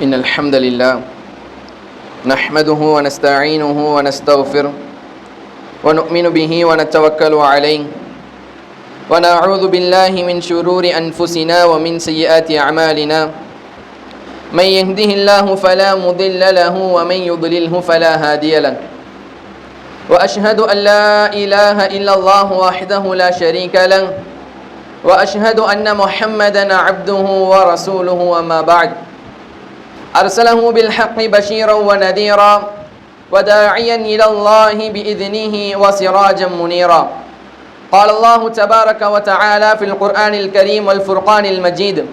إن الحمد لله نحمده ونستعينه ونستغفره ونؤمن به ونتوكل عليه ونعوذ بالله من شرور أنفسنا ومن سيئات أعمالنا من يهده الله فلا مضل له ومن يضلله فلا هادي له وأشهد أن لا إله إلا الله وحده لا شريك له وأشهد أن محمدا عبده ورسوله وما بعد أرسله بالحق بشيرا ونذيرا وداعيا إلى الله بإذنه وسراجا منيرا قال الله تبارك وتعالى في القرآن الكريم والفرقان المجيد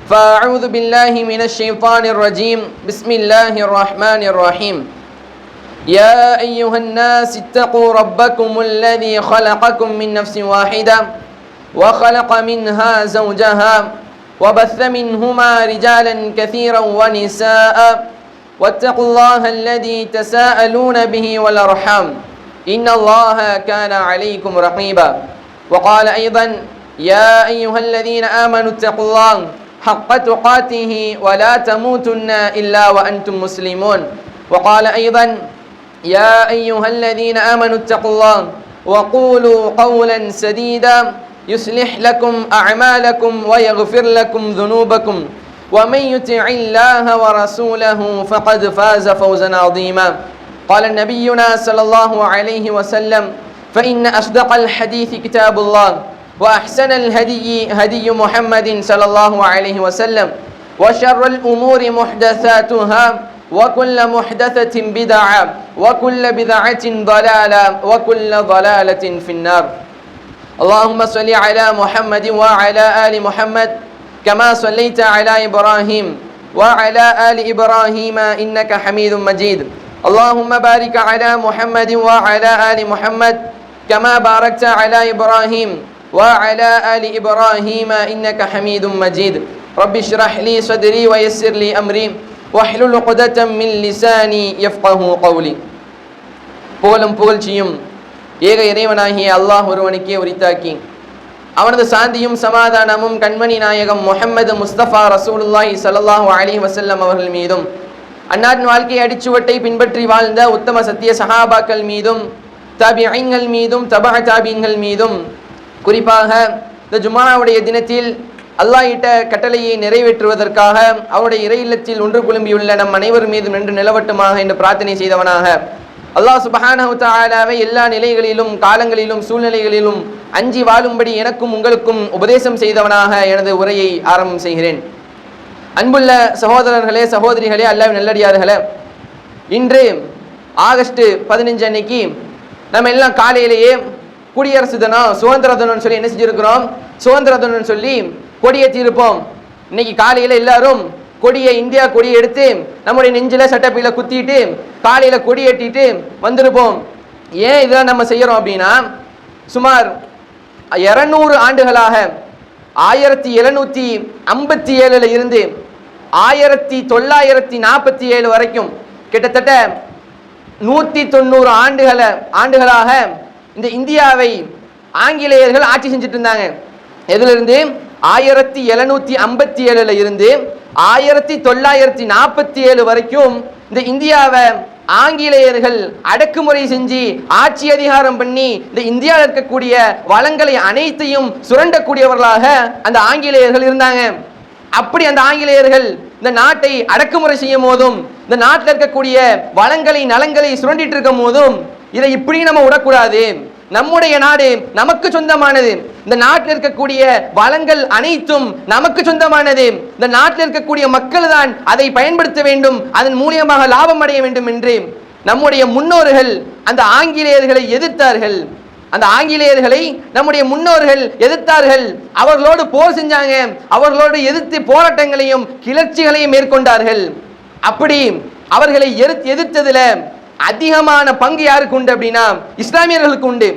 فأعوذ بالله من الشيطان الرجيم بسم الله الرحمن الرحيم يا أيها الناس اتقوا ربكم الذي خلقكم من نفس واحدة وخلق منها زوجها وبث منهما رجالا كثيرا ونساء واتقوا الله الذي تساءلون به والأرحام إن الله كان عليكم رقيبا وقال أيضا يا أيها الذين آمنوا اتقوا الله حق تقاته ولا تموتن إلا وأنتم مسلمون وقال أيضا يا أيها الذين آمنوا اتقوا الله وقولوا قولا سديدا يصلح لكم أعمالكم ويغفر لكم ذنوبكم ومن يطع الله ورسوله فقد فاز فوزا عظيما قال نبينا صلى الله عليه وسلم فإن أصدق الحديث كتاب الله وأحسن الهدي هدي محمد صلى الله عليه وسلم وشر الأمور محدثاتها وكل محدثة بدعة وكل بدعة ضلالة وكل ضلالة في النار اللهم صل على محمد وعلى آل محمد كما صليت على إبراهيم وعلى آل إبراهيم إنك حميد مجيد اللهم بارك على محمد وعلى آل محمد كما باركت على إبراهيم وعلى آل إبراهيم إنك حميد مجيد رب اشرح لي صدري ويسر لي أمري واحلل عقدة من لساني يفقه قولي புகழும் புகழ்ச்சியும் ஏக இறைவனாகிய அல்லாஹ் ஒருவனுக்கே உரித்தாக்கி அவனது சாந்தியும் சமாதானமும் கண்மணி நாயகம் முஹம்மது முஸ்தபா ரசூலுல்லாஹி ஸல்லல்லாஹு அலைஹி வஸல்லம் அவர்கள் மீதும் அன்னாரின் வாழ்க்கை அடிச்சுவட்டை பின்பற்றி வாழ்ந்த உத்தம சத்திய சஹாபாக்கள் மீதும் தாபிஈன்கள் மீதும் தபா தாபீன்கள் மீதும் குறிப்பாக இந்த ஜும்ஆவுடைய தினத்தில் அல்லாஹ் இட்ட கட்டளையை நிறைவேற்றுவதற்காக அவருடைய இறை இல்லத்தில் ஒன்று குழும்பியுள்ள நம் அனைவர் மீதும் நின்று நிலவட்டுமாக என்று பிரார்த்தனை செய்தவனாக அல்லாஹ் சுப்ஹானஹு வ தஆலாவை எல்லா நிலைகளிலும் காலங்களிலும் சூழ்நிலைகளிலும் அஞ்சி வாழும்படி எனக்கும் உங்களுக்கும் உபதேசம் செய்தவனாக எனது உரையை ஆரம்பம் செய்கிறேன். அன்புள்ள சகோதரர்களே சகோதரிகளே அல்லாஹ்வின் நல்லடியார்களே, இன்று ஆகஸ்ட் 15 அன்னைக்கு நம்ம எல்லாம் காலையிலேயே குடியரசு தினம் சுதந்திர தினம்னு சொல்லி என்ன செஞ்சிருக்கிறோம், சுதந்திர தினம்னு சொல்லி கொடியேற்றி இருப்போம். இன்னைக்கு காலையில எல்லாரும் கொடியை இந்தியா கொடியை எடுத்து நம்முடைய நெஞ்சில சட்டப்பையில குத்திட்டு காலையில கொடியேற்றிட்டு வந்திருப்போம். ஏன் இதெல்லாம் நம்ம செய்யறோம் அப்படின்னா, சுமார் 200 ஆண்டுகளாக 1757 இருந்து 1947 வரைக்கும் கிட்டத்தட்ட 190 ஆண்டுகளாக இந்த இந்தியாவை ஆங்கிலேயர்கள் ஆட்சி செஞ்சுட்டு இருந்தாங்க. எதுல இருந்து 1757 இருந்து 1947 வரைக்கும் இந்த இந்தியாவை ஆங்கிலேயர்கள் அடக்குமுறை செஞ்சு ஆட்சி அதிகாரம் பண்ணி இந்த இந்தியாவில் இருக்கக்கூடிய வளங்களை அனைத்தையும் சுரண்டக்கூடியவர்களாக அந்த ஆங்கிலேயர்கள் இருந்தாங்க. அப்படி அந்த ஆங்கிலேயர்கள் இந்த நாட்டை அடக்குமுறை செய்யும் போதும் இந்த நாட்டில் இருக்கக்கூடிய வளங்களை நலங்களை சுரண்டிட்டு இருக்கும் போதும் இதை இப்படி நம்ம விடக்கூடாது, நம்முடைய நாடு நமக்கு சொந்தமானது, இந்த நாட்டில் இருக்கக்கூடிய வளங்கள் அனைத்தும் நமக்கு சொந்தமானது, இந்த நாட்டில் இருக்கக்கூடிய மக்கள் தான் அதை பயன்படுத்த வேண்டும், அதன் மூலியமாக லாபம் அடைய வேண்டும் என்று நம்முடைய முன்னோர்கள் அந்த ஆங்கிலேயர்களை எதிர்த்தார்கள். அந்த ஆங்கிலேயர்களை நம்முடைய முன்னோர்கள் எதிர்த்தார்கள், அவர்களோடு போர் செஞ்சாங்க, அவர்களோடு எதிர்த்து போராட்டங்களையும் கிளர்ச்சிகளையும் மேற்கொண்டார்கள். அப்படி அவர்களை எதிர்த்ததுல அதிகமான பங்கு யாருக்கு உண்டு அப்படின்னா இஸ்லாமியர்களுக்கு உண்டு.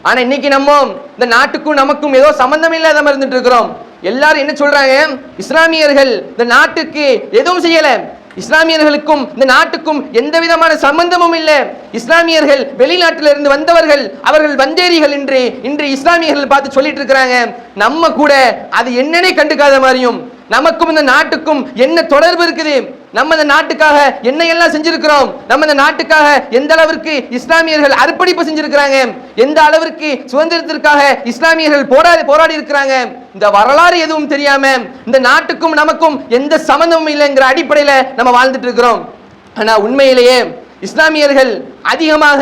ஆனா இன்னைக்கு நம்ம இந்த நாட்டுக்கும் நமக்கும் ஏதோ சம்பந்தம் இல்லாத மாதிரி இருந்துட்டு இருக்கிறோம். எல்லாரும் என்ன சொல்றாங்க, இஸ்லாமியர்கள் இந்த நாட்டுக்கு எதுவும் செய்யல, இஸ்லாமியர்களுக்கும் இந்த நாட்டுக்கும் எந்த விதமான சம்பந்தமும் இல்லை, இஸ்லாமியர்கள் வெளிநாட்டிலிருந்து வந்தவர்கள், அவர்கள் வந்தேரிகள் என்று இன்று இஸ்லாமியர்கள் பார்த்து சொல்லிட்டு இருக்கிறாங்க. நம்ம கூட அது என்னன்னே கண்டுக்காத மாதிரியும் நமக்கும் இந்த நாட்டுக்கும் என்ன தொடர்பு இருக்குது, நம்ம இந்த நாட்டுக்காக என்ன எல்லாம் செஞ்சிருக்கிறோம், நம்ம இந்த நாட்டுக்காக எந்த அளவிற்கு இஸ்லாமியர்கள் அர்ப்பணிப்பு செஞ்சிருக்கிறாங்க, எந்த அளவிற்கு சுதந்திரத்திற்காக இஸ்லாமியர்கள் போராடி இருக்கிறாங்க, இந்த வரலாறு எதுவும் தெரியாம இந்த நாட்டுக்கும் நமக்கும் எந்த சம்பந்தமும் இல்லைங்கிற அடிப்படையில நம்ம வாழ்ந்துட்டு இருக்கிறோம். ஆனா உண்மையிலேயே இஸ்லாமியர்கள் அதிகமாக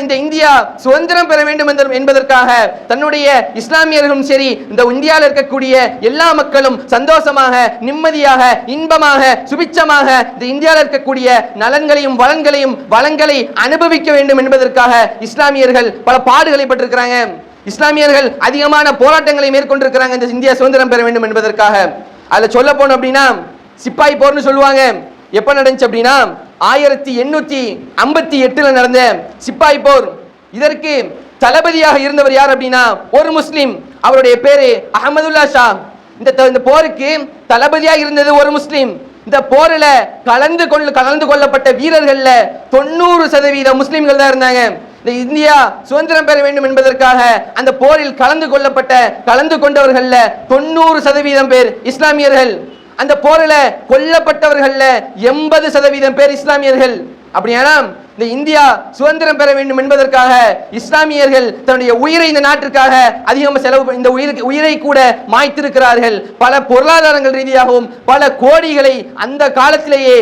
இந்த இந்தியா சுதந்திரம் பெற வேண்டும் என்பதற்காக தன்னுடைய இஸ்லாமியர்களும் சரி, இந்த இந்தியாவில் இருக்கக்கூடிய எல்லா மக்களும் சந்தோஷமாக, நிம்மதியாக, இன்பமாக, சுபிச்சமாக இந்த இந்தியாவில் இருக்கக்கூடிய நலன்களையும் வளங்களை அனுபவிக்க வேண்டும் என்பதற்காக இஸ்லாமியர்கள் பல பாடுகளை பட்டிருக்கிறாங்க. இஸ்லாமியர்கள் அதிகமான போராட்டங்களை மேற்கொண்டிருக்கிறாங்க இந்த இந்தியா சுதந்திரம் பெற வேண்டும் என்பதற்காக. அதுல சொல்ல போனோம் அப்படின்னா சிப்பாய் போர்னு சொல்லுவாங்க. எப்ப நடந்துச்சு அப்படின்னா 1858 நடந்த சிப்பாய் போர். இதற்கு தளபதியாக இருந்தவர் யார் அப்படின்னா ஒரு முஸ்லிம், அவருடைய பேரு அஹமதுல்லா ஷா. இந்த போருக்கு தளபதியாக இருந்தது ஒரு முஸ்லிம். இந்த போரில் கலந்து கொள்ளப்பட்ட வீரர்கள்ல 90% முஸ்லிம்கள் தான் இருந்தாங்க. இந்த இந்தியா சுதந்திரம் பெற வேண்டும் என்பதற்காக அந்த போரில் கலந்து கொண்டவர்கள்ல 90% பேர் இஸ்லாமியர்கள். அந்த போரில் கொல்லப்பட்டவர்கள்ல 80% பேர் இஸ்லாமியர்கள். அப்படியானா இந்த இந்தியா சுதந்திரம் பெற வேண்டும் என்பதற்காக இஸ்லாமியர்கள் தன்னுடைய உயிரை இந்த நாட்டிற்காக அதிகமாக செலவு, இந்த உயிரை கூட மாய்த்திருக்கிறார்கள். பல பொருளாதாரங்கள் ரீதியாகவும் பல கோடிகளை அந்த காலத்திலேயே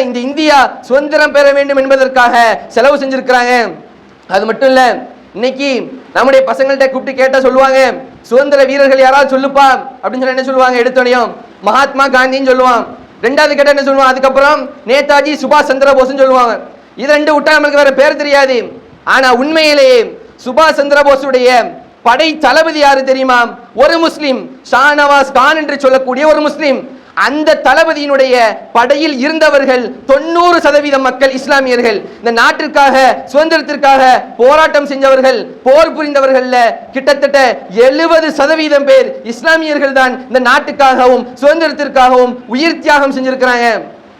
இந்த இந்தியா சுதந்திரம் பெற வேண்டும் என்பதற்காக செலவு செஞ்சிருக்கிறாங்க. அது மட்டும் இல்ல, இன்னைக்கு நம்முடைய பசங்கள்கிட்ட கூப்பிட்டு கேட்டா சொல்லுவாங்க, சுதந்திர வீரர்கள் யாராவது சொல்லுப்பா அப்படின்னு சொல்லி என்ன சொல்லுவாங்க, எடுத்தோடையும் மகாத்மா காந்தின்னு சொல்லுவான். ரெண்டாவது கேட்ட என்ன சொல்லுவான், அதுக்கப்புறம் நேதாஜி சுபாஷ் சந்திர போஸ்ன்னு சொல்லுவாங்க. இது ரெண்டு விட்டா நம்மளுக்கு வேற பேர் தெரியாது. ஆனா உண்மையிலேயே சுபாஷ் சந்திர போஸுடைய படை தளபதி யாரு தெரியுமா? ஒரு முஸ்லிம், ஷானவாஸ் கான் என்று சொல்லக்கூடிய ஒரு முஸ்லிம். அந்த தளபதியினுடைய படையில் இருந்தவர்கள் 90% மக்கள் இஸ்லாமியர்கள். இந்த நாட்டிற்காக சுதந்திரத்திற்காக போராட்டம் செஞ்சவர்கள், போர் புரிந்தவர்கள் கிட்டத்தட்ட 70% பேர் இஸ்லாமியர்கள் தான் இந்த நாட்டுக்காகவும் சுதந்திரத்திற்காகவும் உயிர் தியாகம் செஞ்சிருக்கிறாங்க.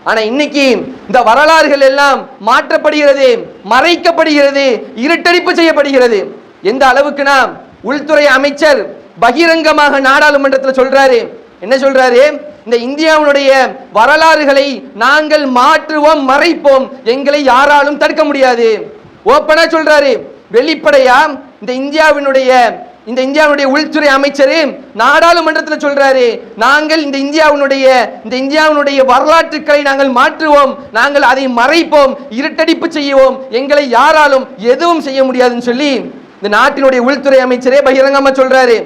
ஆனா இன்னைக்கு இந்த வரலாறுகள் எல்லாம் மாற்றப்படுகிறது, மறைக்கப்படுகிறது, இருட்டடிப்பு செய்யப்படுகிறது. எந்த அளவுக்குனா உள்துறை அமைச்சர் பகிரங்கமாக நாடாளுமன்றத்தில் சொல்றாரு. என்ன சொல்றாரு? இந்த இந்தியாவுடைய வரலாறுகளை நாங்கள் மாற்றுவோம், மறைப்போம், எங்களை யாராலும் தடுக்க முடியாது. ஓப்பனா சொல்றாரு, வெளிப்படையா. இந்த இந்தியாவுடைய உள்துறை அமைச்சர் நாடாளுமன்றத்தில் சொல்றாரு, நாங்கள் இந்த இந்தியாவுடைய வரலாற்றுக்களை நாங்கள் மாற்றுவோம், நாங்கள் அதை மறைப்போம், இருட்டடிப்பு செய்வோம், எங்களை யாராலும் எதுவும் செய்ய முடியாதுன்னு சொல்லி இந்த நாட்டினுடைய உள்துறை அமைச்சரே பகிரங்கமா சொல்றாரு.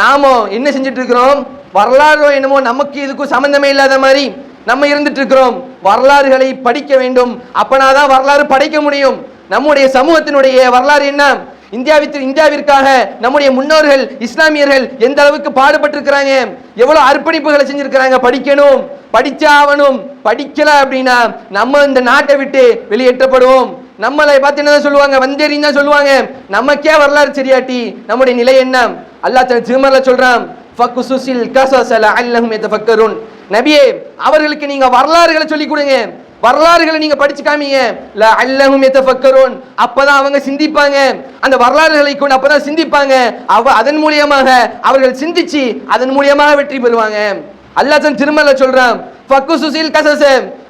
நாமோ என்ன செஞ்சுட்டு இருக்கிறோம்? வரலாறு என்னமோ நமக்கு இதுக்கும் சம்பந்தமே இல்லாத மாதிரி நம்ம இருந்துட்டு இருக்கிறோம். வரலாறுகளை படிக்க வேண்டும், அப்பனாதான் வரலாறு படைக்க முடியும். நம்முடைய சமூகத்தினுடைய வரலாறு என்ன? இந்தியாவிற்காக நம்முடைய முன்னோர்கள் இஸ்லாமியர்கள் எந்த அளவுக்கு பாடுபட்டிருக்கிறாங்க, எவ்வளவு அர்ப்பணிப்புகளை செஞ்சிருக்கிறாங்க. படிக்கணும், படிச்சாவணும். படிக்கல அப்படின்னா நம்ம இந்த நாட்டை விட்டு வெளியேற்றப்படுவோம். நம்மளை பார்த்து என்ன சொல்லுவாங்க? வந்தேரின்னு தான் சொல்லுவாங்க. நமக்கே வரலாறு சரியாட்டி நம்முடைய நிலை என்ன? அல்லாஹ் தன் திருமறையில சொல்றான், ஃபக்குசுஸில் கஸஸ லஅல்லஹும் யதஃபக்கருன். நபியே, அவர்களுக்கு நீங்க வரலாறுகளை சொல்லி கொடுங்க, வரலாறுகளை நீங்க படிச்சு காமிங்க. லஅல்லஹும் யதஃபக்கருன், அப்பதான் அவங்க சிந்திப்பாங்க. அந்த வரலாறுகளை கொண்டு அப்பதான் சிந்திப்பாங்க. அதன் மூலமாக அவர்கள் சிந்திச்சு அதன் மூலமாக வெற்றி பெறுவாங்க. அல்லாஹ் தன் திருமறையில சொல்றான், ஃபக்குசுஸில் கஸஸ,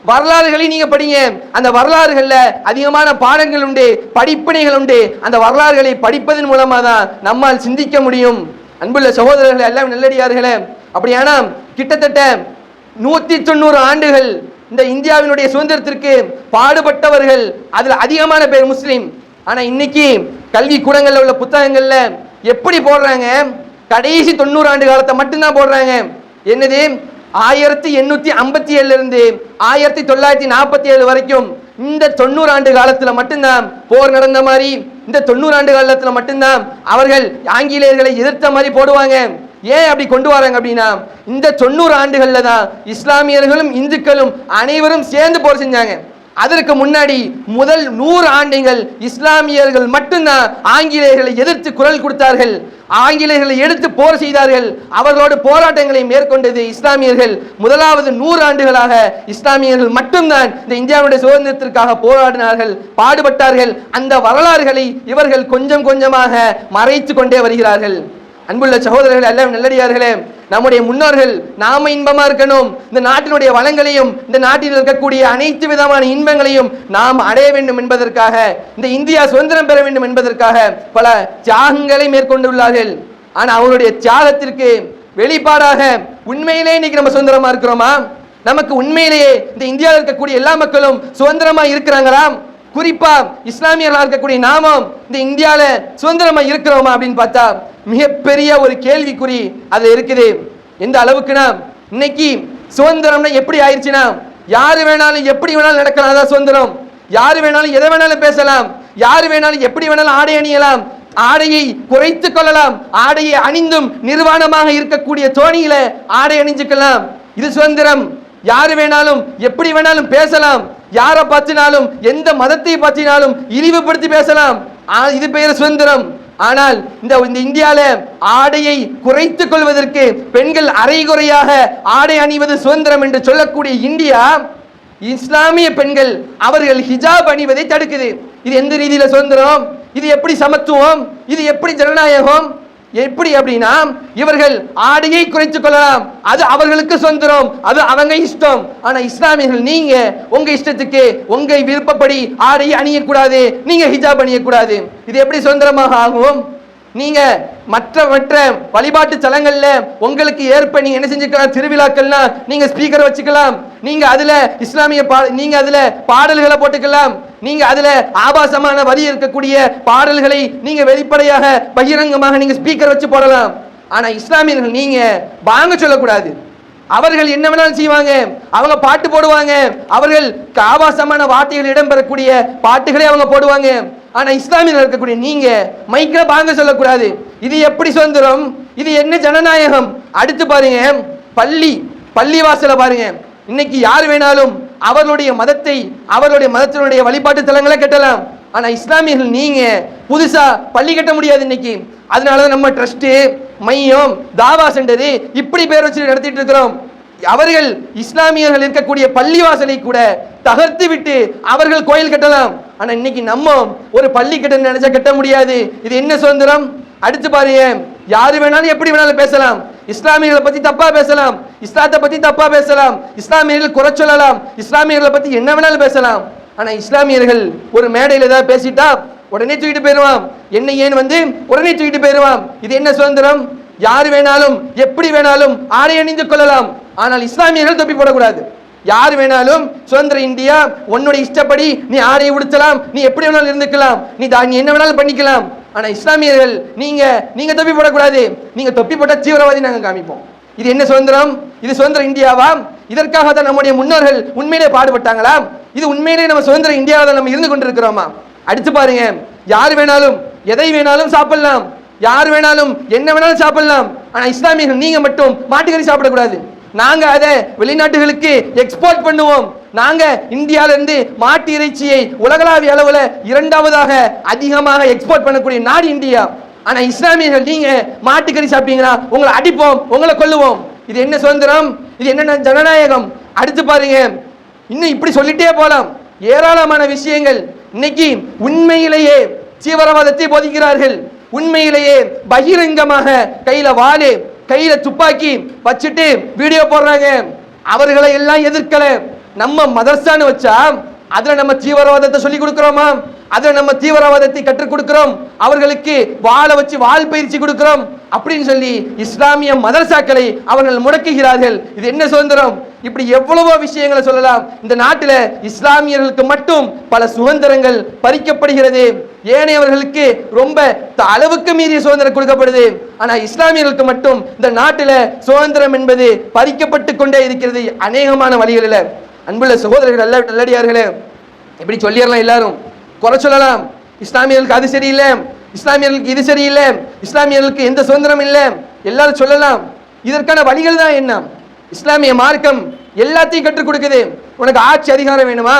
வரலாறுகளை நீங்க படிங்க. அந்த வரலாறுகள்ல அதிகமான பாடங்கள் உண்டு, படிப்பினைகள் உண்டு. அந்த வரலாறுகளை படிப்பதன் மூலமா தான் நம்மால் சிந்திக்க முடியும். அன்புள்ள சகோதரர்களே, எல்லாம் நல்லடியார்களே, அப்படியானா கிட்டத்தட்ட 190 ஆண்டுகள் இந்த இந்தியாவினுடைய சுதந்திரத்திற்கு பாடுபட்டவர்கள், அதுல அதிகமான பேர் முஸ்லிம். ஆனா இன்னைக்கு கல்வி கூடங்கள்ல உள்ள புத்தகங்கள்ல எப்படி போடுறாங்க? கடைசி 90 ஆண்டு காலத்தை மட்டும்தான் போடுறாங்க. என்னது? 1857 இருந்து 1947 வரைக்கும் இந்த 90 ஆண்டு காலத்துல மட்டும்தான் போர் நடந்த மாதிரி, இந்த 90 ஆண்டு காலத்துல மட்டும்தான் அவர்கள் ஆங்கிலேயர்களை எதிர்த்த மாதிரி போடுவாங்க. ஏன் அப்படி கொண்டு வராங்க அப்படின்னா, இந்த 90 ஆண்டுகள்ல தான் இஸ்லாமியர்களும் இந்துக்களும் அனைவரும் சேர்ந்து போர் செஞ்சாங்க. அதற்கு முன்னாடி முதல் 100 ஆண்டுகள் இஸ்லாமியர்கள் மட்டும்தான் ஆங்கிலேயர்களை எதிர்த்து குரல் கொடுத்தார்கள், ஆங்கிலேயர்களை எடுத்து போர் செய்தார்கள். அவர்களோடு போராட்டங்களை மேற்கொண்டது இஸ்லாமியர்கள். முதலாவது 100 ஆண்டுகளாக இஸ்லாமியர்கள் மட்டும்தான் இந்த இந்தியாவுடைய சுதந்திரத்திற்காக போராடினார்கள், பாடுபட்டார்கள். அந்த வரலாறுகளை இவர்கள் கொஞ்சம் கொஞ்சமாக மறைத்து கொண்டே வருகிறார்கள். அன்புள்ள சகோதரர்கள், எல்லாம் நல்லடியார்களே, நம்முடைய முன்னோர்கள் நாம இன்பமா இருக்கணும், இந்த நாட்டினுடைய வளங்களையும் இந்த நாட்டில் இருக்கக்கூடிய அனைத்து விதமான இன்பங்களையும் நாம் அடைய வேண்டும் என்பதற்காக, இந்த இந்தியா சுதந்திரம் பெற வேண்டும் என்பதற்காக பல தியாகங்களை மேற்கொண்டுள்ளார்கள். ஆனா அவருடைய தியாகத்திற்கு வெளிப்பாடாக உண்மையிலே இன்னைக்கு நம்ம சுதந்திரமா இருக்கிறோமா? நமக்கு உண்மையிலேயே இந்த இந்தியாவில் இருக்கக்கூடிய எல்லா மக்களும் சுதந்திரமா இருக்கிறாங்களா? குறிப்பா இஸ்லாமியர்களாக இருக்கக்கூடிய நாமும் இந்த இந்தியாவில சுதந்திரமா இருக்கிறோமா அப்படின்னு பார்த்தா மிகப்பெரிய ஒரு கேள்விக்குறி அது இருக்குது. எந்த அளவுக்குனா, இன்னைக்கு சுதந்திரம்னா எப்படி ஆயிடுச்சுன்னா, யாரு வேணாலும் எப்படி வேணாலும் நடக்கலாம், அதான் சுதந்திரம். யாரு வேணாலும் எதை வேணாலும் பேசலாம், யாரு வேணாலும் எப்படி வேணாலும் ஆடை அணியலாம், ஆடையை குறைத்துக் கொள்ளலாம், ஆடையை அணிந்தும் நிர்வாணமாக இருக்கக்கூடிய தோணியில ஆடை அணிஞ்சுக்கலாம். இது சுதந்திரம். யாரு வேணாலும் எப்படி வேணாலும் பேசலாம், யாரை பார்த்தினாலும் எந்த மதத்தை பார்த்தினாலும் இழிவுபடுத்தி பேசலாம், இது பெயர் சுதந்திரம். ஆனால் இந்த இந்தியால ஆடையை குறைத்துக் கொள்வதற்கு பெண்கள் அரைகுறையாக ஆடை அணிவது சுதந்திரம் என்று சொல்லக்கூடிய இந்தியா, இஸ்லாமிய பெண்கள் அவர்கள் ஹிஜாப் அணிவதை தடுக்குது. இது எந்த ரீதியில சுதந்திரம்? இது எப்படி சமத்துவம்? இது எப்படி ஜனநாயகம்? எப்படி அப்படின்னா, இவர்கள் ஆடையை குறைத்துக் கொள்ளலாம், அது அவர்களுக்கு சுதந்திரம், அது அவங்க இஷ்டம். ஆனா இஸ்லாமியர்கள் நீங்க உங்க இஷ்டத்துக்கு உங்க விருப்பப்படி ஆடையை அணியக்கூடாது, நீங்க ஹிஜாப் அணியக்கூடாது. இது எப்படி சுதந்திரமாக ஆகும்? நீங்க மற்ற மற்ற வழிபாட்டு தலங்கள்ல உங்களுக்கு ஏற்ப நீங்க என்ன செஞ்சுக்கலாம், திருவிழாக்கள்னா நீங்க ஸ்பீக்கர் வச்சுக்கலாம், நீங்க அதுல இஸ்லாமிய நீங்க அதுல பாடல்களை போட்டுக்கலாம், நீங்க அதுல ஆபாசமான வரி இருக்கக்கூடிய பாடல்களை நீங்க வெளிப்படையாக பகிரங்கமாக நீங்க ஸ்பீக்கர் வச்சு போடலாம். ஆனா இஸ்லாமியர்கள் நீங்க வாங்க சொல்லக்கூடாது. அவர்கள் என்ன வேணாலும் செய்வாங்க, அவங்க பாட்டு போடுவாங்க, அவர்கள் ஆபாசமான வார்த்தைகள் இடம்பெறக்கூடிய பாட்டுகளை அவங்க போடுவாங்க. ஆனா இஸ்லாமியர்கள் இருக்கக்கூடிய நீங்க மைக்ல பாங்க சொல்லக்கூடாது. இது எப்படி சுதந்திரம்? இது என்ன ஜனநாயகம்? அடுத்து பாருங்க, பள்ளி வாசல பாருங்க. இன்னைக்கு யார் வேணாலும் அவர்களுடைய மதத்தை அவர்களுடைய மதத்தினுடைய வழிபாட்டு தலங்களை கட்டலாம். ஆனா இஸ்லாமியர்கள் நீங்க புதுசா பள்ளி கட்ட முடியாது இன்னைக்கு. அதனாலதான் நம்ம ட்ரஸ்ட், மையம், தாவா சென்டர் இப்படி பேர் வச்சு நடத்திட்டு இருக்கிறோம். அவர்கள் இஸ்லாமியர்கள் இருக்கக்கூடிய பள்ளிவாசலை கூட தகர்த்து விட்டு அவர்கள் கோயில் கட்டலாம். ஆனா இன்னைக்கு நம்ம ஒரு பள்ளி கட்ட நினைச்சா கட்ட முடியாது. இது என்ன சுதந்திரம்? அடுத்து பாருங்க, யாரு வேணாலும் எப்படி வேணாலும் பேசலாம், இஸ்லாமியர்களை பத்தி தப்பா பேசலாம், இஸ்லாத்தை பத்தி தப்பா பேசலாம், இஸ்லாமியர்கள் குறை சொல்லலாம், இஸ்லாமியர்களை பத்தி என்ன வேணாலும் பேசலாம். ஆனா இஸ்லாமியர்கள் ஒரு மேடையில் ஏதாவது பேசிட்டா உடனே தூக்கிட்டு போயிடுவான், என்ன ஏன் உடனே தூக்கிட்டு போயிடுவான். இது என்ன சுதந்திரம்? யாரு வேணாலும் எப்படி வேணாலும் ஆடை அணிந்து கொள்ளலாம், ஆனால் இஸ்லாமியர்கள் தொப்பி போடக்கூடாது. யார் வேணாலும் சுதந்திர இந்தியா, உன்னுடைய இஷ்டப்படி நீ ஆடையை உடுத்தலாம், நீ எப்படி வேணாலும் இருந்துக்கலாம், நீ என்ன வேணாலும் பண்ணிக்கலாம். ஆனா இஸ்லாமியர்கள் நீங்க தொப்பி போடக்கூடாது, நீங்க தொப்பி போட்ட தீவிரவாதி நாங்க காமிப்போம். இது என்ன சுதந்திரம்? இது சுதந்திர இந்தியாவா? இதற்காக தான் நம்முடைய முன்னோர்கள் உண்மையிலே பாடுபட்டாங்களா? இது உண்மையிலே நம்ம சுதந்திர இந்தியாவை தான் நம்ம இருந்து கொண்டிருக்கிறோமா? அடுத்து பாருங்க, யார் வேணாலும் எதை வேணாலும் சாப்பிடலாம், யார் வேணாலும் என்ன வேணாலும் சாப்பிடலாம். ஆனா இஸ்லாமியர்கள் நீங்க மட்டும் மாட்டுக்கறி சாப்பிடக்கூடாது. நாங்க அதை வெளிநாட்டுகளுக்கு எக்ஸ்போர்ட் பண்ணுவோம். நாங்க இந்தியால இருந்து மாட்டு இறைச்சியை உலகளாவிய அளவுல இரண்டாவதாக அதிகமாக எக்ஸ்போர்ட் பண்ணக்கூடிய நாடு இந்தியா. ஆனா இஸ்லாமியர்கள் நீங்க மாட்டுக்கறி சாப்பிட்டீங்கன்னா உங்களை அடிப்போம், உங்களை கொல்லுவோம். இது என்ன சுதந்திரம்? இது என்ன ஜனநாயகம்? அடுத்து பாருங்க, இன்னும் இப்படி சொல்லிட்டே போலாம், ஏராளமான விஷயங்கள். இன்னைக்கு உண்மையிலேயே தீவிரவாதத்தை போதிக்கிறார்கள், உண்மையிலேயே பகிரங்கமாக கையில வாளு கையில துப்பாக்கி வச்சுட்டு வீடியோ போடுறாங்க. அவர்களை எல்லாம் எதிர்க்கல. நம்ம மதரசான்னு வச்சா அதுல நம்ம தீவிரவாதத்தை சொல்லி கொடுக்கிறோமா? அதுல நம்ம தீவிரவாதத்தை கற்றுக் கொடுக்கிறோம், அவர்களுக்கு வாளை வச்சு வாள் பயிற்சி கொடுக்கிறோம் அப்படின்னு சொல்லி இஸ்லாமிய மதரசாக்களை அவர்கள் முடக்குகிறார்கள். இது என்ன சுதந்திரம்? இப்படி எவ்வளவோ விஷயங்களை சொல்லலாம். இந்த நாட்டில் இஸ்லாமியர்களுக்கு மட்டும் பல சுதந்திரங்கள் பறிக்கப்படுகிறது, ஏனையவர்களுக்கு ரொம்ப அளவுக்கு மீறிய சுதந்திரம் கொடுக்கப்படுது. ஆனா இஸ்லாமியர்களுக்கு மட்டும் இந்த நாட்டில் சுதந்திரம் என்பது பறிக்கப்பட்டு கொண்டே இருக்கிறது அநேகமான வழிகளில். அன்புள்ள சகோதரர்கள், நல்லடியார்களே, இப்படி சொல்லிடலாம், எல்லாரும் குறை சொல்லலாம், இஸ்லாமியர்களுக்கு அது சரியில்லை, இஸ்லாமியர்களுக்கு இது சரியில்லை, இஸ்லாமியர்களுக்கு எந்த சுதந்திரம் இல்லை, எல்லாரும் சொல்லலாம். இதற்கான வழிகள் தான் என்ன? இஸ்லாமிய மார்க்கம் எல்லாத்தையும் கற்றுக் கொடுக்குது. உனக்கு ஆட்சி அதிகாரம் வேணுமா,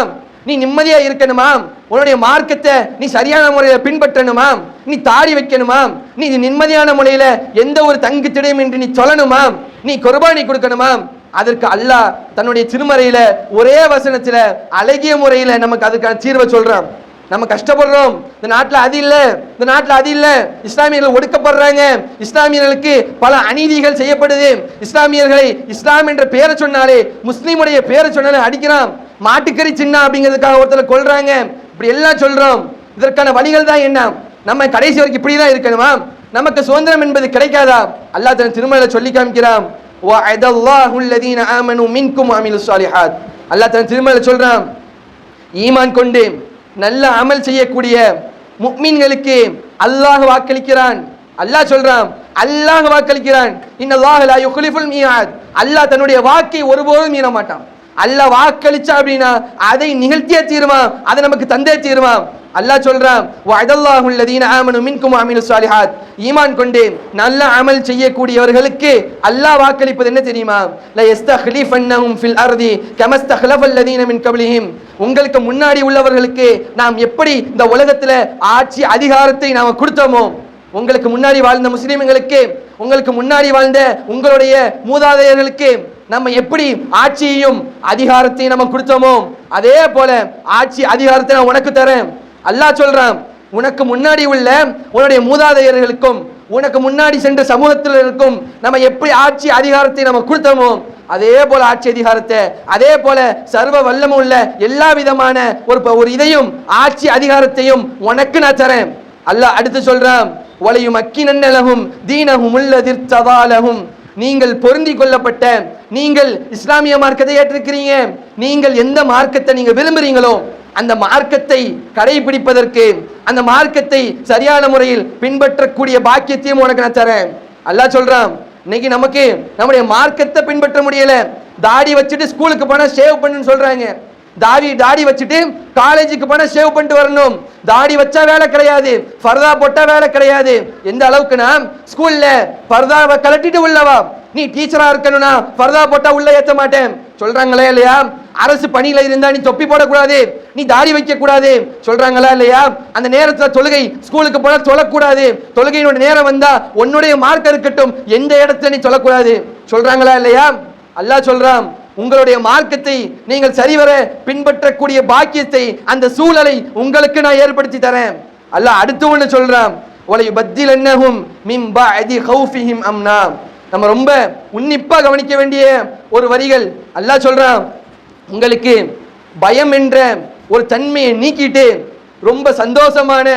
நீ நிம்மதியா இருக்கணுமா, உன்னுடைய மார்க்கத்தை நீ சரியான முறையில பின்பற்றணுமா, நீ தாடி வைக்கணுமா, நீ நிம்மதியான முறையில எந்த ஒரு தங்கு திடையும் என்று நீ சொல்லணுமா, நீ குர்பானி கொடுக்கணுமா, அதற்கு அல்லாஹ் தன்னுடைய திருமறையில ஒரே வசனத்துல அழகிய முறையில நமக்கு அதுக்கான தீர்வை சொல்றான். நம்ம கஷ்டப்படுறோம், இந்த நாட்டில் அது இல்லை, இந்த நாட்டில் அது இல்லை, இஸ்லாமியர்கள் ஒடுக்கப்படுறாங்க, இஸ்லாமியர்களுக்கு பல அநீதிகள் செய்யப்படுது, இஸ்லாமியர்களை இஸ்லாம் என்ற பேரை சொன்னாலே, முஸ்லீமுடைய பேரை சொன்னாலே அடிக்கிறான், மாட்டுக்கறி சின்ன அப்படிங்கிறதுக்காக ஒருத்தர் கொள்றாங்க. இப்படி எல்லாம் சொல்றோம். இதற்கான வழிகள் தான் என்ன? நம்ம கடைசி வரைக்கும் இப்படிதான் இருக்கணுமா? நமக்கு சுதந்திரம் என்பது கிடைக்காதா? அல்லாஹ் தன் திருமறையில சொல்லி காமிக்கிறான், வஅதல்லாஹு அல்லதீன ஆமனு மின்கும் வஅமிலுஸ் ஸாலிஹாத். அல்லாஹ் தன் திருமறையில சொல்றான், ஈமான் கொண்டு நல்ல அமல் செய்யக்கூடிய முஃமின்களுக்கு அல்லாஹ் வாக்களிக்கிறான். அல்லாஹ் சொல்றான், அல்லாஹ் வாக்களிக்கிறான், இன்னல்லாஹ லா யுக்லிஃபுல் மியாத். அல்லாஹ் தன்னுடைய வாக்கை ஒருபோதும் மீற மாட்டான். அல்லாஹ் வாக்களிச்சா அப்படின்னா அதை நிகழ்த்தியே தீருமா, அதை நமக்கு தந்தே தீருமா. அல்லாஹ் சொல்றான், வஅதல்லாஹு அல்லதீன ஆமனு மின்கும் வஅமிலுஸ் ஸாலிஹாத். ஈமான் கொண்டு நல்ல அமல் செய்யக்கூடியவர்களுக்கு அல்லாஹ் வாக்களிப்பது என்ன தெரியுமா? லா யஸ்தக்லிஃபன்னஹும் ஃபில் அர்தி கமஸ்தக்லஃபல் லதீன மின் கப்லிஹிம். உங்களுக்கு முன்னாடி உள்ளவர்களுக்கு நாம் எப்படி இந்த உலகத்துல ஆட்சி அதிகாரத்தை நாம் கொடுத்தோமோ, உங்களுக்கு முன்னாடி வாழ்ந்த முஸ்லிம்களுக்கு, உங்களுக்கு முன்னாடி வாழ்ந்த உங்களுடைய மூதாதையர்களுக்கு நம்ம எப்படி ஆட்சியையும் அதிகாரத்தையும் நம்ம கொடுத்தோமோ, அதே போல ஆட்சி அதிகாரத்தை நான் உனக்கு தரேன். அல்லாஹ் சொல்றான், உனக்கு முன்னாடி உள்ள உன்னுடைய மூதாதையர்களுக்கும் உனக்கு முன்னாடி சென்ற சமூகத்தினருக்கும் நம்ம எப்படி ஆட்சி அதிகாரத்தை நம்ம கொடுத்தோமோ, அதே போல ஆட்சி அதிகாரத்தை, அதே போல சர்வ வல்லமும் உள்ள எல்லா விதமான ஒரு இதையும் ஆட்சி அதிகாரத்தையும் உனக்கு நான் தரேன். அல்லாஹ் அடுத்து சொல்றான், வலையும் அக்கினன்னலகும் தீனஹும் உள்ளதிர்த்தவாலகும். நீங்கள் பொருந்தி கொள்ளப்பட்ட, நீங்கள் இஸ்லாமிய மார்க்கத்தை ஏற்றிருக்கிறீங்க, நீங்கள் எந்த மார்க்கத்தை நீங்க விரும்புறீங்களோ அந்த மார்க்கத்தை கடைபிடிப்பதற்கு, அந்த மார்க்கத்தை சரியான முறையில் பின்பற்றக்கூடிய பாக்கியத்தையும் உனக்கு நான் தரேன். அல்லாஹ் சொல்றான், இன்னைக்கு நமக்கு நம்முடைய மார்க்கத்தை பின்பற்ற முடியல. தாடி வச்சுட்டு ஸ்கூலுக்கு போனா ஷேவ் பண்ணுன்னு சொல்றாங்க, தாடி வச்சுட்டு காலேஜுக்கு போனா ஷேவ் பண்ணிட்டு வரணும், தாடி வச்சா வேலை கிடையாது, ஃபர்தா போட்டா வேலை கிடையாது. எந்த அளவுக்குனா, ஸ்கூல்ல ஃபர்தாவை கலட்டிட்டு உள்ளவா, நீ டீச்சரா இருக்கணும்னா ஃபர்தா போட்டா உள்ள ஏத்த மாட்டேன் சொல்றாங்களா இல்லையா? அரசு பணியில இருந்தா நீ தொப்பி போடக்கூடாது, நீ தாடி வைக்க கூடாது சொல்றாங்களா இல்லையா? அந்த நேரத்துல தொழுகை, ஸ்கூலுக்கு போனா தொழக்கூடாது, தொழுகையினுடைய நேரம் வந்தா உன்னுடைய மார்க் இருக்கட்டும், எந்த இடத்துல நீ சொல்லக்கூடாது சொல்றாங்களா இல்லையா? அல்லாஹ் சொல்றான், உங்களுடைய மார்க்கத்தை நீங்கள் சரிவர பின்பற்றக்கூடிய பாக்கியத்தை, அந்த சூழலை உங்களுக்கு நான் ஏற்படுத்தி தரேன். அல்லாஹ் அடுத்து ஒன்று சொல்றான், வலையுபத்திலன்னஹும் மின் பஅதி கௌஃபிஹிம் அம்னா. நம்ம ரொம்ப உன்னிப்பா கவனிக்க வேண்டிய ஒரு வரிகள். அல்லாஹ் சொல்றான், உங்களுக்கு பயம் என்ற ஒரு தன்மையை நீக்கிட்டு ரொம்ப சந்தோஷமான,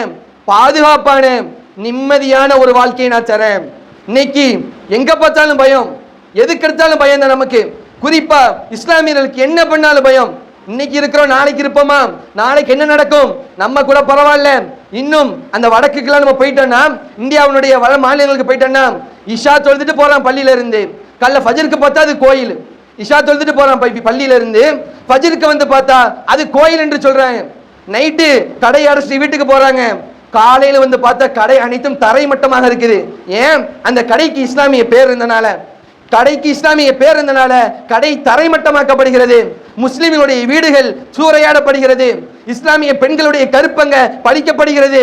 பாதுகாப்பான, நிம்மதியான ஒரு வாழ்க்கையை நான் தரேன். இன்னைக்கு எங்க பார்த்தாலும் பயம், எதுக்கு எடுத்தாலும் பயம் தான் நமக்கு. குறிப்பா இஸ்லாமியர்களுக்கு என்ன பண்ணாலும் பயம். இன்னைக்கு இருக்கிறோம், நாளைக்கு இருப்போமா, நாளைக்கு என்ன நடக்கும், நம்ம கூட பரவாயில்ல. இன்னும் அந்த வடக்குக்கெல்லாம் நம்ம போயிட்டோம்னா, இந்தியாவுடைய வட மாநிலங்களுக்கு போயிட்டோம்னா, இஷா தொழுதுட்டு போறான் பள்ளியில இருந்து, கல்ல ஃபஜருக்கு பார்த்தா அது கோயில். இஷா தொழுதுட்டு போறான் பள்ளியில இருந்து, ஃபஜருக்கு வந்து பார்த்தா அது கோயில் என்று சொல்றாங்க. நைட்டு கடை அடைச்சிட்டு வீட்டுக்கு போறாங்க, காலையில வந்து பார்த்தா கடை அனைத்தும் தரை மட்டமாக இருக்குது. ஏன்? அந்த கடைக்கு இஸ்லாமிய பேர் இருந்தனால, கடைக்கு இஸ்லாமிய பேர் இருந்தனால கடை தரைமட்டமாக்கப்படுகிறது, முஸ்லிம்களுடைய வீடுகள் சூறையாடப்படுகிறது, இஸ்லாமிய பெண்களுடைய கருப்பங்க பறிக்கப்படுகிறது.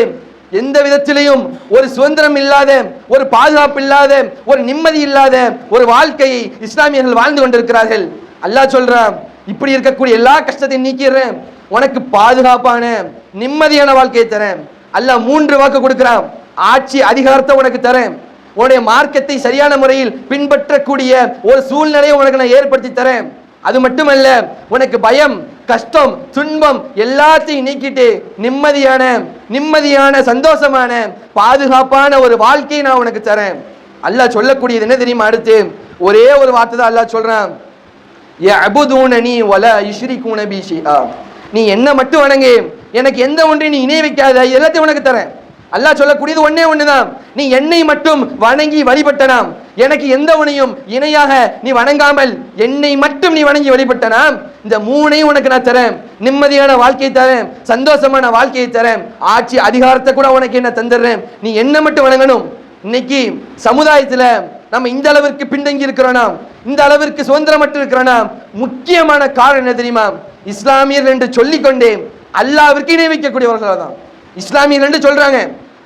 எந்த விதத்திலையும் ஒரு சுதந்திரம் இல்லாத, ஒரு பாதுகாப்பு இல்லாத, ஒரு நிம்மதி இல்லாத ஒரு வாழ்க்கையை இஸ்லாமியர்கள் வாழ்ந்து கொண்டிருக்கிறார்கள். அல்லாஹ் சொல்றான், இப்படி இருக்கக்கூடிய எல்லா கஷ்டத்தையும் நீக்கிறேன், உனக்கு பாதுகாப்பான நிம்மதியான வாழ்க்கையை தரேன். அல்லாஹ் 3 வாக்கு கொடுக்கிறான், ஆட்சி அதிகாரத்தை உனக்கு தரேன், உன்னுடைய மார்க்கத்தை சரியான முறையில் பின்பற்றக்கூடிய ஒரு சூழ்நிலையை உனக்கு நான் ஏற்படுத்தி தரேன். அது மட்டுமல்ல, உனக்கு பயம், கஷ்டம், துன்பம் எல்லாத்தையும் நீக்கிட்டு நிம்மதியான சந்தோஷமான பாதுகாப்பான ஒரு வாழ்க்கையை நான் உனக்கு தரேன். அல்லாஹ் சொல்லக்கூடியது என்ன தெரியுமா? அடுத்து ஒரே ஒரு வார்த்தை தான் அல்லாஹ் சொல்றான், யஅபுதூனனி வலா யுஷ்ரிகூன பி ஷைஆ. நீ என்ன மட்டும் வணங்கு, எனக்கு எந்த ஒன்றையும் நீ இணை வைக்காத, எல்லாத்தையும் உனக்கு தரேன். அல்லாஹ் சொல்லக்கூடியது ஒன்னே ஒண்ணுதான், நீ என்னை மட்டும் வணங்கி வழிபட்டனாம், எனக்கு எந்த ஒன்றையும் இணையாக நீ வணங்காமல் என்னை மட்டும் நீ வணங்கி வழிபட்டனாம், இந்த 3ஐயும் உனக்கு நான் தரேன். நிம்மதியான வாழ்க்கையை தரேன், சந்தோஷமான வாழ்க்கையை தரேன், ஆட்சி அதிகாரத்தை கூட உனக்கு என்ன தந்துடுறேன், நீ என்ன மட்டும் வணங்கணும். இன்னைக்கு சமுதாயத்துல நம்ம இந்த அளவிற்கு பின்தங்கி இருக்கிறோனா, இந்த அளவிற்கு சுதந்திரமற்று இருக்கிறோனா, முக்கியமான காரணம் என்ன தெரியுமா? இஸ்லாமியர் என்று சொல்லிக்கொண்டே அல்லாஹ்விற்கு இணை வைக்கக்கூடியவர்களாக தான் இஸ்லாமியர் என்று சொல்றாங்க,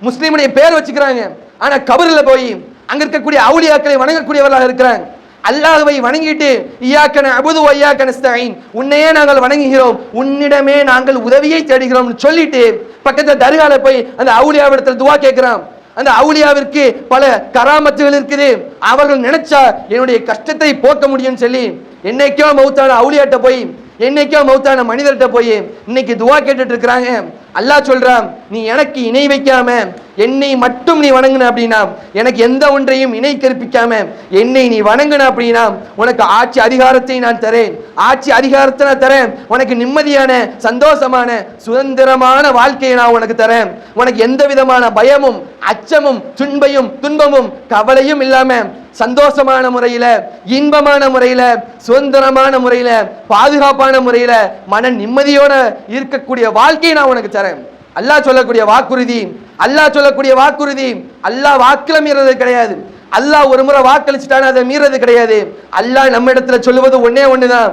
முஸ்லீமுடைய பேர் வச்சுக்கிறாங்க, ஆனா கபர்ல போய் அங்க இருக்கக்கூடிய அவுலியாக்களை வணங்கக்கூடியவர்களாக இருக்கிறாங்க. அல்லாஹ்வை வணங்கிட்டு இய்யாக நஅபுது வ இய்யாக நஸ்தஈன், உன்னையே நாங்கள் வணங்குகிறோம், உன்னிடமே நாங்கள் உதவியை தேடுகிறோம் சொல்லிட்டு பக்கத்துல தர்கால போய் அந்த அவுலியாவிடத்தில் துவா கேட்கிறான். அந்த அவுலியாவிற்கு பல கராமத்துகள் இருக்குது, அவர்கள் நினைச்சா என்னுடைய கஷ்டத்தை போக்க முடியும்னு சொல்லி என்னைக்கோ மௌத்தான அவுலியாட்ட போய், என்னைக்கோ மௌத்தான மனிதர்கிட்ட போய் இன்னைக்கு துவா கேட்டுட்டு இருக்கிறாங்க. அல்லாஹ் சொல்றான், நீ எனக்கு இணை வைக்காம என்னை மட்டும் நீ வணங்குன அப்படின்னா, எனக்கு எந்த ஒன்றையும் இணை கற்பிக்காம என்னை நீ வணங்குன அப்படின்னா உனக்கு ஆட்சி அதிகாரத்தை நான் தரேன், ஆட்சி அதிகாரத்தை நான் தரேன், உனக்கு நிம்மதியான சந்தோஷமான சுதந்திரமான வாழ்க்கையை நான் உனக்கு தரேன், உனக்கு எந்த விதமான பயமும் அச்சமும் துன்பமும் கவலையும் இல்லாம சந்தோஷமான முறையில, இன்பமான முறையில, சுதந்திரமான முறையில, பாதுகாப்பான முறையில, மன நிம்மதியோட இருக்கக்கூடிய வாழ்க்கையை நான் உனக்கு தரேன். அல்லாஹ் சொல்லக்கூடிய வாக்குறுதி, அல்லாஹ் சொல்லக்கூடிய வாக்குறுதி. அல்லாஹ் வாக்குல மீறது கிடையாது. அல்லாஹ் ஒரு முறை வாக்களிச்சுட்டான அதை மீறது கிடையாது. அல்லாஹ் நம்ம இடத்துல சொல்லுவது ஒன்னே ஒண்ணுதான்,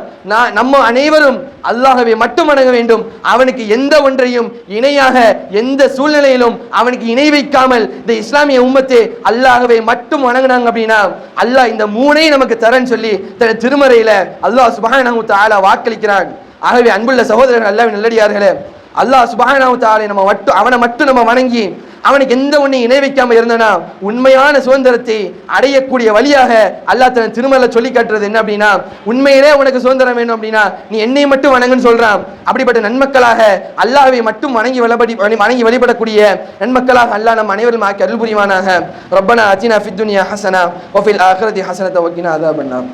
நம்ம அனைவரும் அல்லாஹ்வை மட்டும் வணங்க வேண்டும். அவனுக்கு எந்த ஒன்றையும் இணையாக எந்த சூழ்நிலையிலும் அவனுக்கு இணை வைக்காமல் இந்த இஸ்லாமிய உம்மத்தை அல்லாஹ்வை மட்டும் வணங்கினாங்க அப்படின்னா அல்லாஹ் இந்த மூணை நமக்கு தரேன்னு சொல்லி தன் திருமறையில அல்லாஹ் சுப்ஹானஹு வ தஆலா வாக்களிக்கிறான். ஆகவே அன்புள்ள சகோதரர்கள், அல்லாஹ்வின் நல்லடியார்களே, அல்லாஹ் சுப்ஹானஹு வ தஆலா அவனை மட்டும் நம்ம வணங்கி அவனுக்கு எந்த ஒன்றையும் இணை வைக்காம இருந்தனா உண்மையான சுதந்திரத்தை அடையக்கூடிய வழியாக அல்லாஹ் தன் திருமறையில சொல்லி காட்டுறது என்ன அப்படின்னா, உண்மையிலே உனக்கு சுதந்திரம் வேணும் அப்படின்னா நீ என்னை மட்டும் வணங்குன்னு சொல்றான். அப்படிப்பட்ட நன்மக்களாக அல்லாஹ்வை மட்டும் வணங்கி வழிபடக்கூடிய நன்மக்களாக அல்லாஹ் நம் அனைவரும் ஆக்கி அருள் புரிவானாக. ரப்பனா அத்தினா ஃபித் துன்யா ஹஸனா வ ஃபில் ஆখিরাতি ஹஸனத வ கினா அஸாபன்னார்.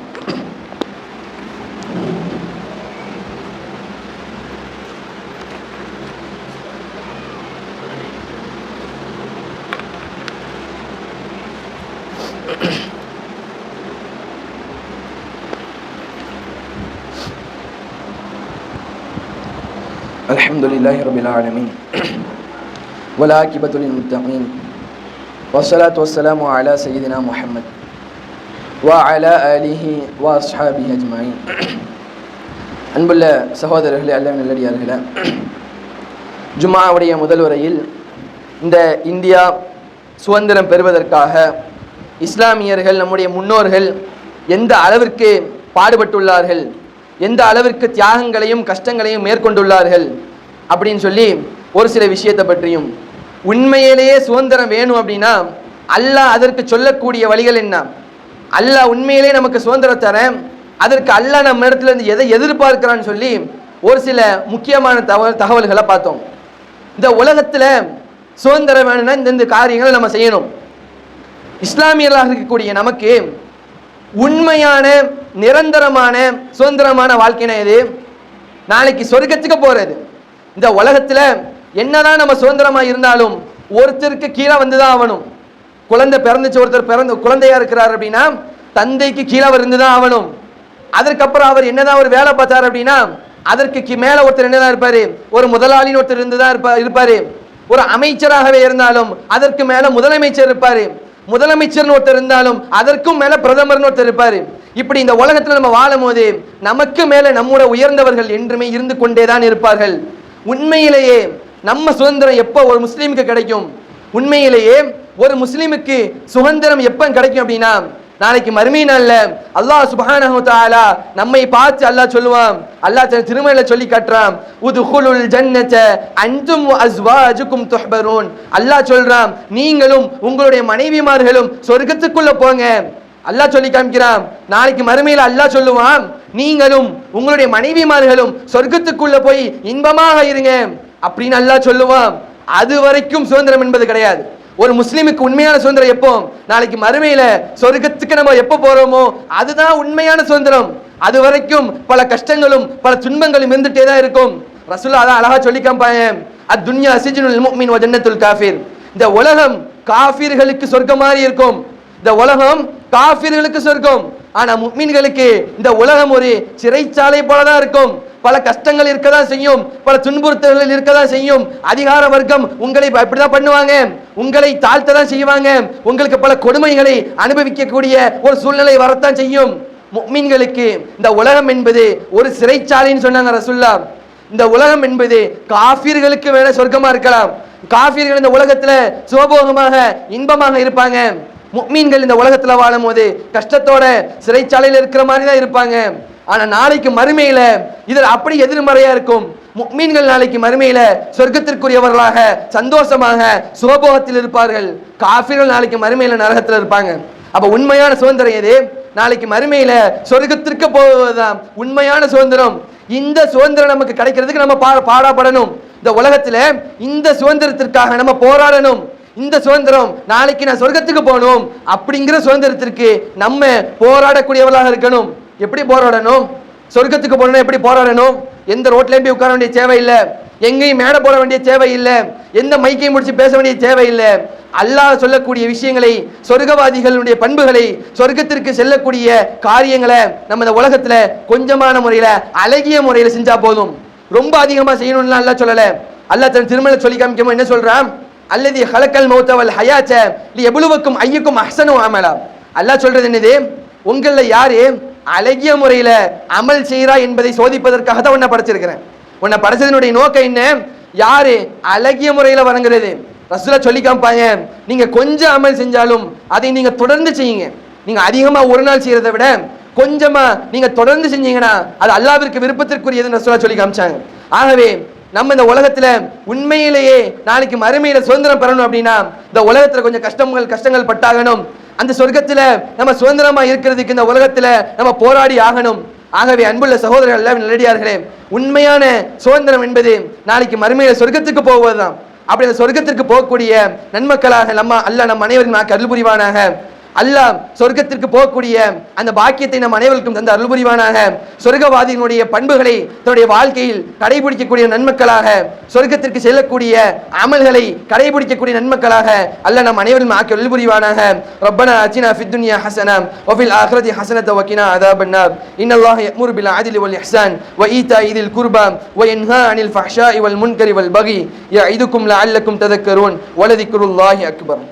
அல்ஹம்துலில்லாஹி ரப்பில் ஆலமீன் வல் ஆகிபத்து லில் முத்தகீன் வஸ்ஸலாத்து வஸ்ஸலாமு அலா சய்யிதினா முஹம்மத் வ அலா ஆலிஹி வ அஸ்ஹாபிஹி அஜ்மஈன். அன்புள்ள சகோதரர்களே, அல்லாஹ்வின் நல்லடியார்களே, ஜும்ஆவுடைய முதல் உரையில் இந்த இந்தியா சுதந்திரம் பெறுவதற்காக இஸ்லாமியர்கள், நம்முடைய முன்னோர்கள் எந்த அளவிற்கு பாடுபட்டுள்ளார்கள், எந்த அளவிற்கு தியாகங்களையும் கஷ்டங்களையும் மேற்கொண்டுள்ளார்கள் அப்படின்னு சொல்லி ஒரு சில விஷயத்தை பற்றியும், உண்மையிலேயே சுதந்திரம் வேணும் அப்படின்னா அல்லாஹ் அதற்கு சொல்லக்கூடிய வழிகள் என்ன, அல்லாஹ் உண்மையிலேயே நமக்கு சுதந்திரம் தரேன், அதற்கு அல்லாஹ் நம்ம இடத்துல இருந்து எதை எதிர்பார்க்கிறான்னு சொல்லி ஒரு சில முக்கியமான தகவல்களை பார்த்தோம். இந்த உலகத்துல சுதந்திரம் வேணும்னா இந்த காரியங்களை நம்ம செய்யணும். இஸ்லாமியர்களாக இருக்கக்கூடிய நமக்கு உண்மையான நிரந்தரமான சுதந்திரமான வாழ்க்கைனா எது? நாளைக்கு சொர்க்கத்துக்கு போறது. இந்த உலகத்துல என்னதான் நம்ம சுதந்திரமா இருந்தாலும் ஒருத்தருக்கு கீழே வந்துதான் ஆகணும். குழந்தை பிறந்துச்சு, ஒருத்தர் குழந்தையா இருக்கிறார் அப்படின்னா தந்தைக்கு கீழே இருந்துதான் ஆகணும். அதற்கப்புறம் அவர் என்னதான் ஒரு வேலை பார்த்தார் அப்படின்னா அதற்கு மேல ஒருத்தர் என்னதான் இருப்பாரு, ஒரு முதலாளின்னு ஒருத்தர் இருந்துதான் இருப்பாரு. ஒரு அமைச்சராகவே இருந்தாலும் அதற்கு மேல முதலமைச்சர் இருப்பாரு, முதலமைச்சர்னு ஒருத்தர் இருந்தாலும் அதற்கும் மேல பிரதமர்னு ஒருத்தர் இருப்பாரு. இப்படி இந்த உலகத்துல நம்ம வாழும் போது நமக்கு மேல நம்முடைய உயர்ந்தவர்கள் என்றுமே இருந்து கொண்டேதான் இருப்பார்கள். உண்மையிலேயே நம்ம சுதந்திரம் எப்போ ஒரு முஸ்லீமுக்கு கிடைக்கும்? உண்மையிலேயே ஒரு முஸ்லீமுக்கு சுதந்திரம் எப்ப கிடைக்கும் அப்படின்னா நாளைக்கு மறுமை நாள்ல அல்லாஹ் சுப்ஹானஹு வ தஆலா நம்மை பார்த்து அல்லாஹ் சொல்லுவான். அல்லாஹ் தன் திருமறையில சொல்லி காட்டுறான், உதுகுலுல் ஜன்னத அன்தும் வ அஸ்வாஜுகும் துஹ்பரூன். அல்லாஹ் சொல்றான், நீங்களும் உங்களுடைய மனைவிமார்களும் சொர்க்கத்துக்குள்ள போங்க. அல்லாஹ் சொல்லி காமிக்கிறான். நாளைக்கு மறுமையில அல்லாஹ் சொல்லுவான், நீங்களும் உங்களுடைய மனைவிமார்களும் சொர்க்கத்துக்குள்ள போய் இன்பமாக இருங்க அப்படின்னு அல்லாஹ் சொல்லுவான். அது வரைக்கும் சுதந்திரம் என்பது கிடையாது. ஒரு முஸ்லீமுக்கு உண்மையான சுதந்திரம் எப்போ? நாளைக்கு மறுமையில சொர்க்கத்துக்கு நம்ம எப்போ போறோமோ அதுதான் உண்மையான சுதந்திரம். அது வரைக்கும் பல கஷ்டங்களும் பல துன்பங்களும் இருந்துட்டே தான் இருக்கும். ரசூலுல்லாஹ் அதான் அழகா சொல்லி காமிப்பாங்க, அத்-துன்யா சிஜ்னுல் முஃமின் வ ஜன்னத்துல் காஃபிர். இந்த உலகம் காஃபிர்களுக்கு சொர்க்கம் மாதிரி இருக்கும். இந்த உலகம் காஃபிர்களுக்கு சொர்க்கம். ஆனா முஃமின்களுக்கு இந்த உலகம் ஒரு சிறைச்சாலை போலதான் இருக்கும். பல கஷ்டங்கள் இருக்கதான் செய்யும், பல துன்புறுத்தல்கள் இருக்கதான் செய்யும். அதிகார வர்க்கம் உங்களை இப்படிதான் பண்ணுவாங்க, உங்களை தாழ்த்ததான் செய்வாங்க, உங்களுக்கு பல கொடுமைகளை அனுபவிக்கக்கூடிய ஒரு சூழ்நிலை வரத்தான் செய்யும். முஃமின்களுக்கு இந்த உலகம் என்பது ஒரு சிறைச்சாலைன்னு சொன்னாங்க ரசூலுல்லாஹ். இந்த உலகம் என்பது காஃபிர்களுக்கு வேணா சொர்க்கமா இருக்கலாம். காஃபிர்கள் இந்த உலகத்துல சுகபோகமாக இன்பமாக இருப்பாங்க. முஃமின்கள் இந்த உலகத்துல வாழும் போது கஷ்டத்தோட சிறைச்சாலையில் இருக்கிற மாதிரி தான் இருப்பாங்க. ஆனா நாளைக்கு மறுமையில இதில் அப்படி எதிர்மறையா இருக்கும். முஃமின்கள் நாளைக்கு மறுமையில சொர்க்கத்திற்குரியவர்களாக சந்தோஷமாக சுகபோகத்தில் இருப்பார்கள். காஃபிர்கள் நாளைக்கு மறுமையில நரகத்தில் இருப்பாங்க. அப்ப உண்மையான சுதந்திரம் எது? நாளைக்கு மறுமையில சொர்க்கத்திற்கு போவதுதான் உண்மையான சுதந்திரம். இந்த சுதந்திரம் நமக்கு கிடைக்கிறதுக்கு நம்ம பாடப்படணும். இந்த உலகத்துல இந்த சுதந்திரத்திற்காக நம்ம போராடணும். இந்த சுதந்திரம் நாளைக்கு நான் சொர்க்கத்துக்கு போகணும் அப்படிங்கிற சுதந்திரத்திற்கு நம்ம போராடக்கூடியவர்களாக இருக்கணும். எப்படி போராடணும்? சொர்க்கத்துக்கு போகணும் எப்படி போராடணும்? எந்த ரோட்லயும் போய் உட்கார வேண்டிய தேவை இல்லை, எங்கேயும் மேடை போட வேண்டிய தேவை இல்லை, எந்த மைக்கையும் முடிச்சு பேச வேண்டிய தேவை இல்லை. அல்லாஹ் சொல்லக்கூடிய விஷயங்களை, சொர்க்கவாதிகளுடைய பண்புகளை, சொர்க்கத்திற்கு செல்லக்கூடிய காரியங்களை நம்ம இந்த உலகத்துல கொஞ்சமான முறையில அழகிய முறையில செஞ்சா போதும். ரொம்ப அதிகமா செய்யணும்னு அல்லாஹ் சொல்லல. அல்லாஹ் தன் திருமலை சொல்லி காமிக்கும் என்ன சொல்றான்? அல்லதி ஹலக்கல் மௌத வல் ஹயாத்த லியப்லுவக்கும் அய்யுக்கும் அஹ்ஸனு அமலா. அல்லாஹ் சொல்றது என்னது? உங்கள யாரு அழகிய முறையில அமல் செய்யறா என்பதை சோதிப்பதற்காக தான் உன்னை படைச்சிருக்கிறேன். உன்னை படைச்சதனுடைய நோக்கம் என்ன? யாரு அழகிய முறையில வணங்குறது. ரசூலா சொல்லி காமிப்பாங்க, நீங்க கொஞ்சம் அமல் செஞ்சாலும் அதை நீங்க தொடர்ந்து செய்யுங்க. நீங்க அதிகமா ஒரு நாள் செய்யறதை விட கொஞ்சமா நீங்க தொடர்ந்து செஞ்சீங்கன்னா அது அல்லாஹ்விற்கு விருப்பத்திற்குரியதுன்னு ரசூலா சொல்லி காமிச்சாங்க. ஆகவே நம்ம இந்த உலகத்துல உண்மையிலேயே நாளைக்கு மறுமையில சுதந்திரம் பெறணும் அப்படின்னா இந்த உலகத்துல கொஞ்சம் கஷ்டங்கள் பட்டாகணும். அந்த சொர்க்கத்துல நம்ம சுதந்திரமா இருக்கிறதுக்கு இந்த உலகத்துல நம்ம போராடி ஆகணும். ஆகவே அன்புள்ள சகோதரர்கள் எல்லாம் நல்லடியார்களே, உண்மையான சுதந்திரம் என்பது நாளைக்கு மறுமையில சொர்க்கத்துக்கு போவதுதான். அப்படி அந்த சொர்க்கத்திற்கு போகக்கூடிய நன்மக்களாக அல்லாஹ் நம் அனைவரும் அருள் புரிவானாக. அல்லாஹ் சொர்க்கத்திற்கு போகக்கூடிய அந்த பாக்கியத்தை நம் அனைவருக்கும் தந்த அருள் புரிவானாக. சொர்க்கவாதியினுடைய பண்புகளை தன்னுடைய வாழ்க்கையில் கடைபிடிக்கக்கூடிய நன்மக்களாக, சொர்க்கத்திற்கு செல்லக்கூடிய அமல்களை கடைபிடிக்கக்கூடிய நன்மக்களாக அல்லாஹ் நம் அனைவரும் ஆக்கி அருள் புரிவானாக. ரப்பனா அத்தினா ஃபித் துன்யா ஹஸனா வ ஃபில் ஆখিরাতি ஹஸனத வ கினா அஸாபன் நார். இன்னல்லாஹ யஅமுரு பில் அத்லி வல் இஹ்சான் வ ஈதாஇ தில் குர்பா வ யன்ஹா அனில் ஃபஹ்ஷாஇ வல் முன்கரி வல் பகி யஇதுக்கும் லஅல்லக்கும் ததக்கரூன் வ லதிக்ருல்லாஹி அக்பர்.